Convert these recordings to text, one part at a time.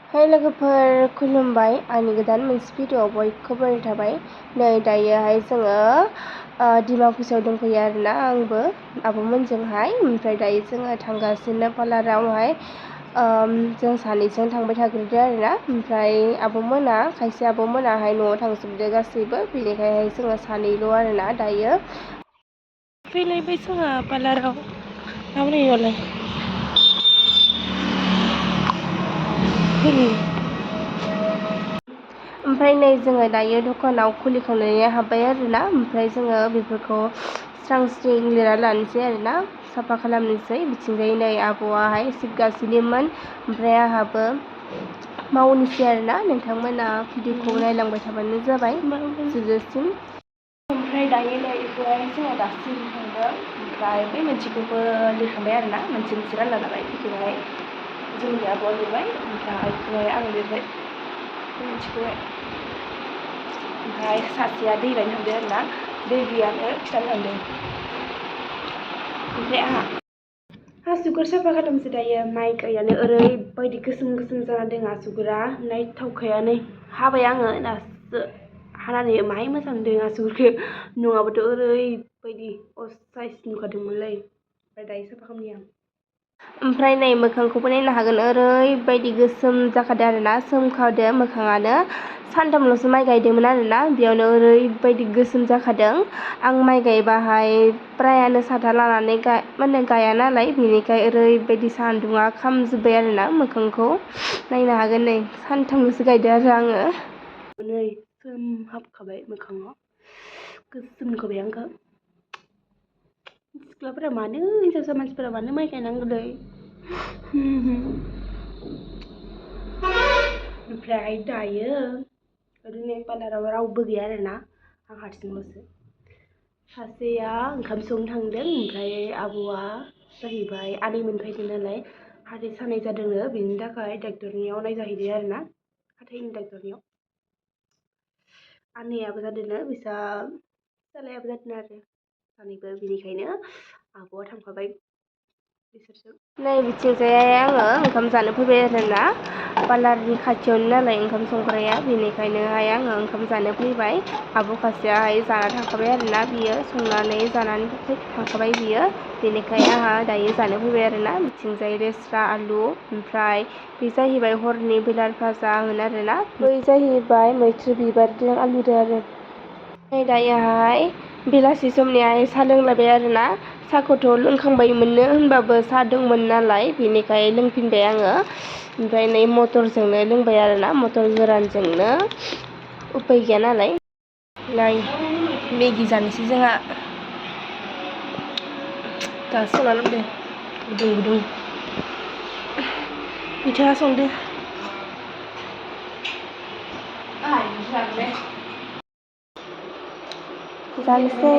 हाय लोगोफोर खुलुमबाय आंनि गोदान मोनसे भिडिअ'आव बयखौबो बरायनाय थाबाय। नै दायोहाय जोङो डिमाकुसियाव दंफैयो आरोना आंबो आब'मोनजोंहाय। ओमफ्राय दायो जोङो थांगासिनो पार्लारावहाय जों सानैजों थांबाय थाग्रोदो आरोना। ओमफ्राय खायसे आब'मोनाहाय न'आव थांजोबदो गासैबो, बेनिखायहाय जोङो सानैल' आरोना दायो। फैलायबाय जोंहा पार्लाराव माबोरैयावलाय ओमफ्राय नै जोङो दायो दखानाव खुलिखांनानै हाबबाय आरोना। ओमफ्राय जोङो बेफोरखौ स्रां लिरना लानोसै आरोना, साफा खालामनोसै। बिथिंजाय नै आब'आहाय सिबगासिनोमोन, ओमफ्राय आंहाबो मावनोसै आरोना। नोंथांमोना भिडिअ'खौ नायलांबाय थाबानो जाबाय जोबजासिम। ओमफ्राय दायो नै बेखौहाय जोङो दासिम लिरखांदों, ओमफ्राय बै मोनसेखौबो लिरखांबाय आरोना। मोनसे रानना लाबाय, बेखौहाय जोंनि आब'आ लिरबाय, ओमफ्राय बेखौहाय आं लिरबाय मोनसेखौहाय। ओमफ्राय सासेया दै लायनो थांदों आरोना, दै गैयानो खिथानो थांदों। ओमफ्राय आसुगुर साफा खालामसै दायो। माइ गायनानै ओरैबायदि गोसोम गोसोम जाना दं आसुगुरा, नायथावखायानो। हाबाय आङो दासो हानानै माहाय मोजां नुदों आसुगुरखौ, नङाबाथ' ओरैबायदि असाइस नुखादोंमोनलै। ओमफ्राय दायो साफा खालामनि आं। ओमफ्राय नै मोखांखौबो नायनो हागोन, ओरैबायदि गोसोम जाखादों आरोना, सोमखादों मोखाङानो। सानथामल'सो माइ गायदोंमोन आरोना, बेयावनो ओरैबायदि गोसोम जाखादों। आं माइ गायबाहाय प्रायानो साथा लानानै गाया नालाय, बेनिखाय ओरैबायदि सान्दुङा खामजोब्बाय आरोना मोखांखौ। नायनो हागोन नै सानथामल'सो गायदों आरो आङो। नै सोमहाबखाबाय मोखाङाव, गोसोम नुखाबाय आंखौ। सिख्लाफोरा मानो, हिनजावसा मानसिफोरा मानो माइ गायनांगौलै। ओमफ्राय दायो ओरैनो पार्लाराव रावबो गैया आरोना, आं हारसिंल'सो। सासेया ओंखाम संनो थांदों, ओमफ्राय आब'आ जाहैबाय आनैमोन फैदों नालाय, हाथाइ सानाय जादोंनो, बेनि थाखाय डक्टरनियाव नायजाहैदों आरोना, हाथाइनि डक्टरनियाव। आनैयाबो जादोंनो, फिसालायाबो जादों आरो सानैबो, बेनिखायनो आब'आ थांफाबाय बिसोरजों। नै बिथिंजाय आङो ओंखाम जानो फैबाय आरोना, पार्लारनि खाथियावनो नालाय ओंखाम संग्राया, बेनिखायनोहाय आङो ओंखाम जानो फैबाय। आब' सासेयाहाय जाना थांखाबाय आरोना, बियो संनानै जानानै थांखाबाय बियो, बेनिखाय आंहा दायो जानो फैबाय आरोना। बिथिंजाय लेस्रा आलु, ओमफ्राय बे जाहैबाय हरनि ब्रयलार भाजामोन आरोना, बै जाहैबाय मैथ्रु बिबारजों आलुजों आरो। नै दायोहाय बेलासि समनिहाय साहा लोंलायबाय आरोना। साहाखौथ' लोंखांबायमोननो, होनबाबो साहा दंमोन नालाय, बेनिखाय लोंफिनबाय आङो। ओमफ्राय नै मटरजोंनो लोंबाय आरोना, मटर गोरानजोंनो, उपाय गैया नालाय। नै मेगि जानोसै जोंहा, दासो संना लोंदों गुदुं गुदुं। बिथाङा संदो। जानोसै।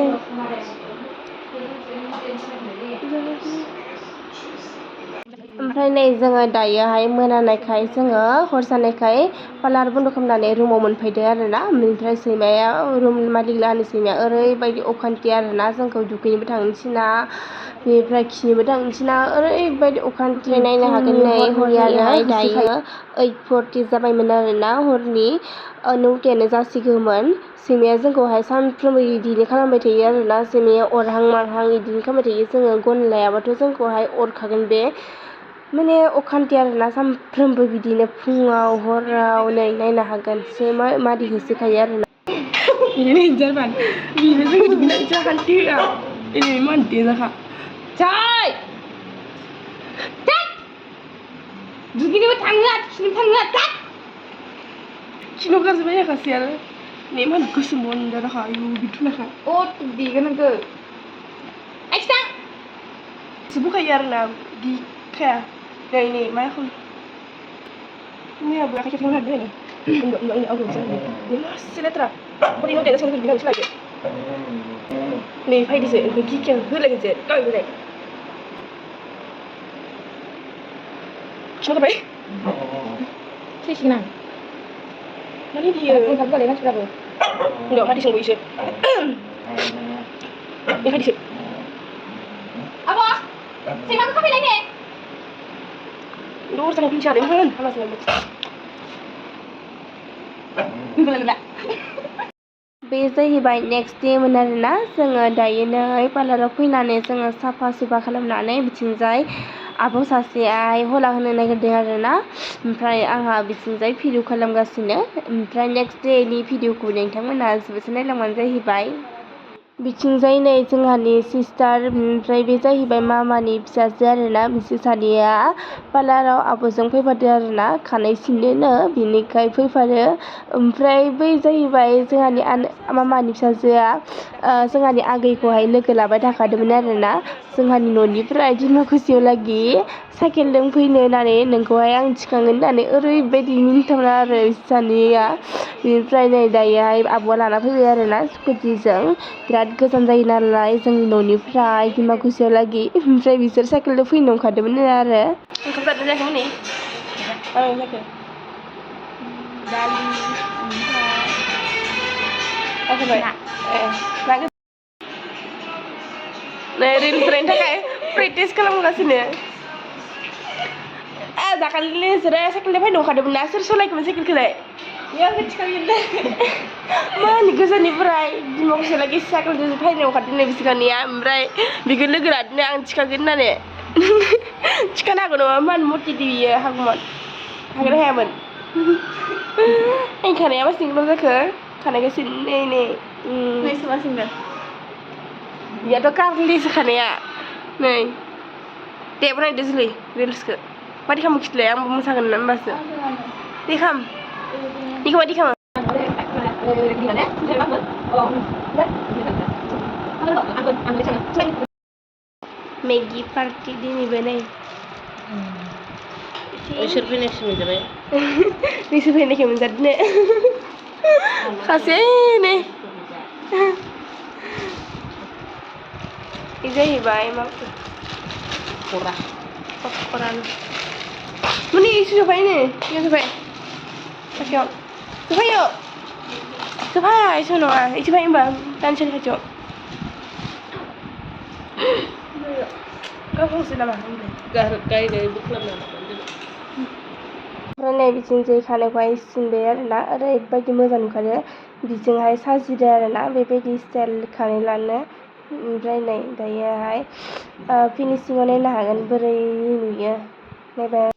ओमफ्राय नै जोङो दायोहाय मोनानायखाय, जोङो हर जानायखाय पार्लार बन्द' खालामनानै रुमाव मोनफैदों आरोना। ओमफ्राय सैमाया, रुम मालिक लाहानि सैमाया ओरैबायदि अखान्थि आरोना, जोंखौ दुगैनोबो थांनो थिना, बेनिफ्राय खिनोबो थांनो थिना, ओरैबायदि अखान्थि। नायनो हागोन नै हरनियाहाय दायो 8:40 जाबायमोन आरोना, हरनि 9:00 जासिगौमोन। सैमाया जोंखौहाय सानफ्रोमबो बिदिनो खालामबाय थायो आरोना, सैमाया अरहां मारहां बिदिनो खालामबाय थायो। जोङो गन लायाबाथ' जोंखौहाय अरखागोन बे, माने अखान्थि आरोना, सानफ्रोमबो बिदिनो फुङाव हराव। नै नायनो हागोन, मादै होसोखायो आरोना। बेनो जोंखौ दुगैनानै जाखान्थि होआ, बेनो मानदे जाखा दुगैनोबो थाङो, खिनोबो थाङो, खिनोबो गारजोबबाय सासेया आरो। नै मा गोसोम बन जादोंखा, आयु बिथुनाखा देगोन नोंखौ। बुखायो आरोना, गिखाया। नै मा मैयाबो आखाइ खेबसेयावनो हादों मासे लेथ्रा बोरै न'थाया सोंनो सोलायदो। नै फैदोसो, ओमफ्राय गिखाया होलायगोनसो गावलाय खिनोगारबाय थैसिगोन आं। माने बियो ओंखारबालाय मानसिफ्राबो उनाव मादै सोंबावयोसो। ओंखायसो आब' सैमाखौ खाफैलाय ने दरजाखौ खुलिसै आरो हालासो बे जाहैबाय नेक्स्ट दे मोन आरोना जोङो दायो नै पार्लाराव फैनानै जोङो साफा सुफा खालामनानै बिथिंजाय आब' सासेयाहाय हला होनो नागिरदों आरोना ओमफ्राय आंहा बिथिंजाय भिडिअ खालामगासिनो ओमफ्राय नेक्स्ट डेनि भिडिअखौ नोंथांमोनहा जोबोद नायलांबानो जाहैबाय बिथिंजाय नै जोंहानि सिस्टार ओमफ्राय बे जाहैबाय मामानि फिसाजो आरोना बिसोर सानैया पार्लाराव आब'जों फैफादो आरोना खानाय सिननोनो बिनिखाय फैफादो ओमफ्राय बै जाहैबाय जोंहानि मामानि फिसाजोआ जोंहानि आगैखौहाय लोगो लाबाय थाखादोंमोन आरोना जोंहानि न'निफ्राय डिमाकुसियाव लागि साइकेलजों फैनो होननानै नोंखौहाय आं थिखांगोन होननानै ओरैबायदि मिनिथावना आरो बिसोर सानैया बेनिफ्राय नै दायोहाय आब'आ लाना फैबाय आरोना स्कुटिजों बिराद गोजान जायो नालाय जोंनि न'निफ्राय डिमाकुसियाव लागि ओमफ्राय बिसोर साइकेलजों फैनो नंखादोंमोन आरो ओंखाम जादों जायाखै हनै जाखो दालि ओमफ्राय नै रिल्स बानायनो थाखाय प्रेक्टिस खालामगासिनो दाखालि नोंसोरो साइकेलजों फैनो नंखादोंमोन ना सोर सलायखोमोन साइकेलखौलाय मानि गोजाननिफ्राय डिमाकुसियाव लागि साइकेलजों फैनो नंखादों बिसोरनिया ओमफ्राय बिखौ लोगो लादोंनो आं थिखांगोन होननानै थिखानो हागौ नङा मानो मटिदि बियो हागौमोन हागोन ना हायामोन खानाया मा सिंगल जाखो खानायखौ सिनै नै सोरबा सिंगोन बेयाथ' कार्लिसो खानाया नै दे बनायदो जोलै रिल्सखौ मादि खालामो खिथलाय आंबो मोसागोन ना होमबासो दे खाम बेखौ मादि खालामो मेगि पार्टि दिनैबो नै नोंसोर फैनायसो मोनजाबाय नोंसोर फैनायखौ मोनजादोनो खासेनो बे जाहैबाय मा पकरान मुनि इसे जफायनो इसे जफाय खाथियाव जफायो जफाय इसे नङा इसे फाय होमबा दानसेनि खाथियाव गावसो नामा गायनायबो खालामना ओमफ्राय नै बिथिंजाय खानायखौहाय सिनबाय आरोना ओरैबायदि मोजां नुखादो बिजोंहाय साजिदो आरोना बेबायदि स्टाइल खानाय लानो ओमफ्राय नै दायोहाय फिनिशिङाव नायनो हागोन बोरै नुयो नायबाय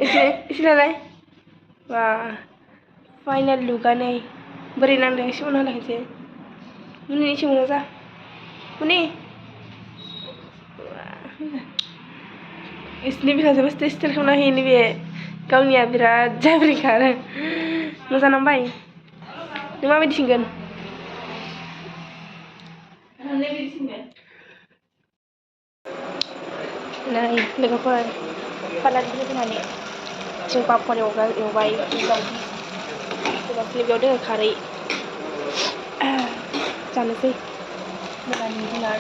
एसे नालाय बा फाइनाल लुकआ नै बोरै नांदों एसे उनाव नायनोसै मुनि एसे मोजां जा मुनि इसनि बिहामजोबो स्टाइल खालामना होयो नैबे गावनिया बिराद जाब्रेखा आरो मोजां नांबाय नों माबायदि सिनगोन नै लोगोफोर पार्लारनिफ्राय फैनानै जों पापकर्न एवबाय बेयाव दोङो खारै जानोसै मोनानि दिनार